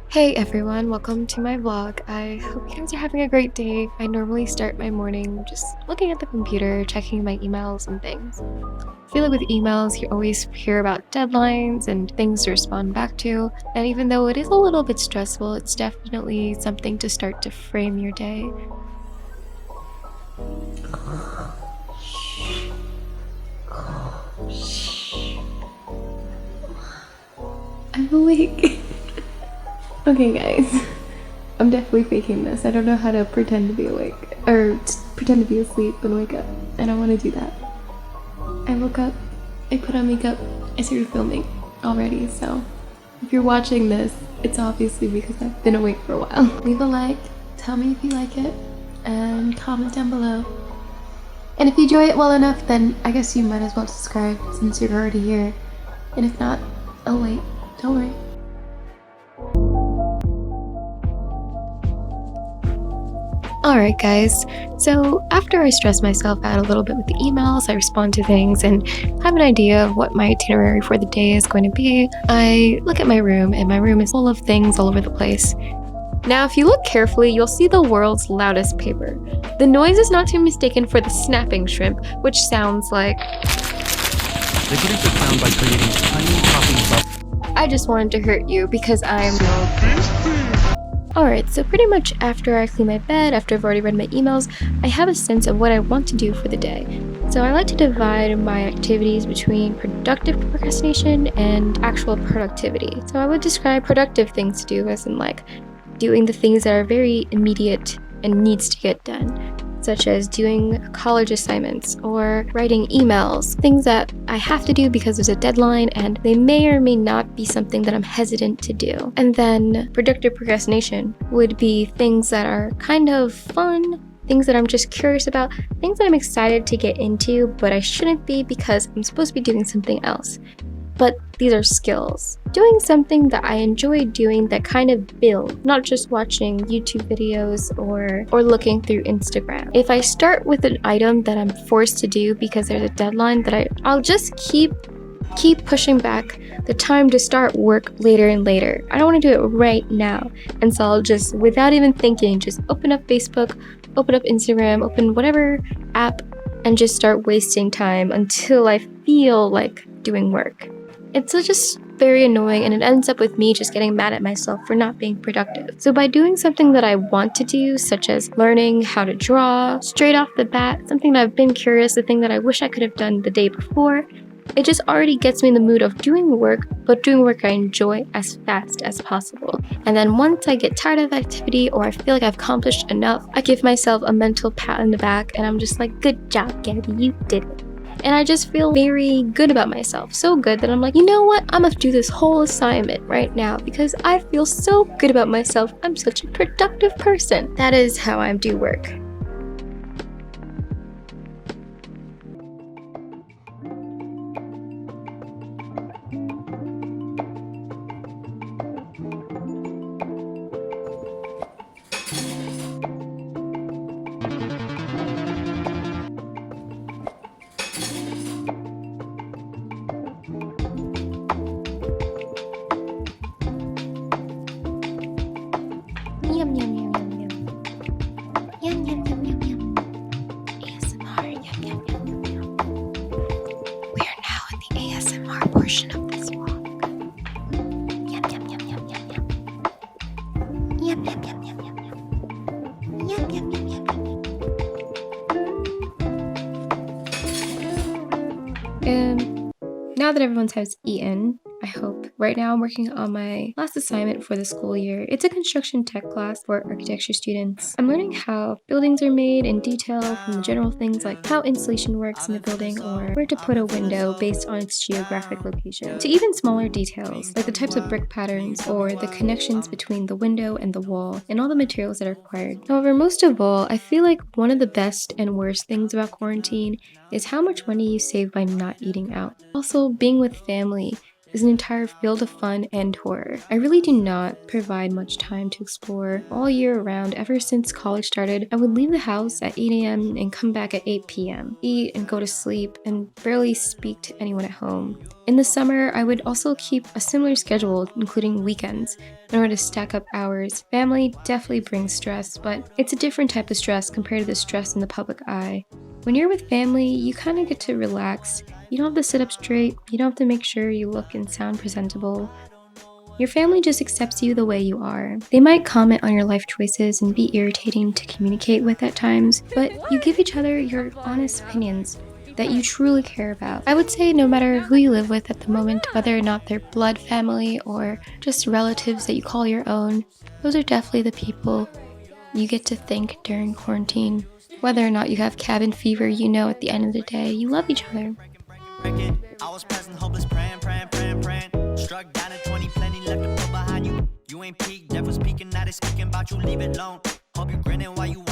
Hey everyone, welcome to my vlog. I hope you guys are having a great day. I normally start my morning just looking at the computer, checking my emails and things. I feel like with emails, you always hear about deadlines and things to respond back to. And even though it is a little bit stressful, it's definitely something to start to frame your day. I'm awake. Okay guys, I'm definitely faking this. I don't know how to pretend to be awake or pretend to be asleep and wake up. I don't want to do that. I woke up, I put on makeup, I started filming already, so if you're watching this, it's obviously because I've been awake for a while. Leave a like, tell me if you like it, and comment down below. And if you enjoy it well enough, then I guess you might as well subscribe since you're already here. And if not, oh wait, don't worry. Alright guys, so after I stress myself out a little bit with the emails, I respond to things and have an idea of what my itinerary for the day is going to be, I look at my room and my room is full of things all over the place. Now if you look carefully, you'll see the world's loudest paper. The noise is not to be mistaken for the snapping shrimp, which sounds like... They produce a sound by creating tiny popping bubbles. I just wanted to hurt you because I'm... Alright, so pretty much after I clean my bed, after I've already read my emails, I have a sense of what I want to do for the day. So I like to divide my activities between productive procrastination and actual productivity. So I would describe productive things to do as in like doing the things that are very immediate and needs to get done, such as doing college assignments or writing emails, things that I have to do because there's a deadline and they may or may not be something that I'm hesitant to do. And then productive procrastination would be things that are kind of fun, things that I'm just curious about, things that I'm excited to get into, but I shouldn't be because I'm supposed to be doing something else. But these are skills. Doing something that I enjoy doing that kind of build, not just watching YouTube videos or looking through Instagram. If I start with an item that I'm forced to do because there's a deadline, that I'll just keep pushing back the time to start work later and later. I don't want to do it right now. And so I'll just, without even thinking, just open up Facebook, open up Instagram, open whatever app, and just start wasting time until I feel like doing work. It's just very annoying and it ends up with me just getting mad at myself for not being productive. So by doing something that I want to do, such as learning how to draw straight off the bat, something that I've been curious, the thing that I wish I could have done the day before, it just already gets me in the mood of doing work, but doing work I enjoy as fast as possible. And then once I get tired of the activity or I feel like I've accomplished enough, I give myself a mental pat on the back and I'm just like, good job, Gabby, you did it. And I just feel very good about myself, so good that I'm like, you know what, I'm gonna do this whole assignment right now because I feel so good about myself. I'm such a productive person. That is how I do work. Yum, yum, yum, yum, yum. Yum, yum, yum, yum, yum. ASMR, yum, yum, yum, yum, yum. We are now in the ASMR portion of this vlog. Yum, yum, yum, yum, yum, yum. Yum, yum, yum, yum, yum, yum. Yum, yum, yum, yum, yum, yum. Now that everyone has eaten, I hope. Right now I'm working on my last assignment for the school year. It's a construction tech class for architecture students. I'm learning how buildings are made in detail, from the general things like how insulation works in the building or where to put a window based on its geographic location, to even smaller details like the types of brick patterns or the connections between the window and the wall and all the materials that are required. However, most of all, I feel like one of the best and worst things about quarantine is how much money you save by not eating out. Also, being with family is an entire field of fun and horror. I really do not provide much time to explore all year round. Ever since college started, I would leave the house at 8 a.m. and come back at 8 p.m., eat and go to sleep, and barely speak to anyone at home. In the summer, I would also keep a similar schedule, including weekends, in order to stack up hours. Family definitely brings stress, but it's a different type of stress compared to the stress in the public eye. When you're with family, you kind of get to relax. You don't have to sit up straight, you don't have to make sure you look and sound presentable. Your family just accepts you the way you are. They might comment on your life choices and be irritating to communicate with at times, but you give each other your honest opinions that you truly care about. I would say no matter who you live with at the moment, whether or not they're blood family or just relatives that you call your own, those are definitely the people you get to thank during quarantine. Whether or not you have cabin fever, you know at the end of the day, you love each other. I was present, hopeless, praying. Struck down at 20, plenty left to put behind you. You ain't peaked, never speaking, now they speaking about you, leave it alone. Hope you grinning while you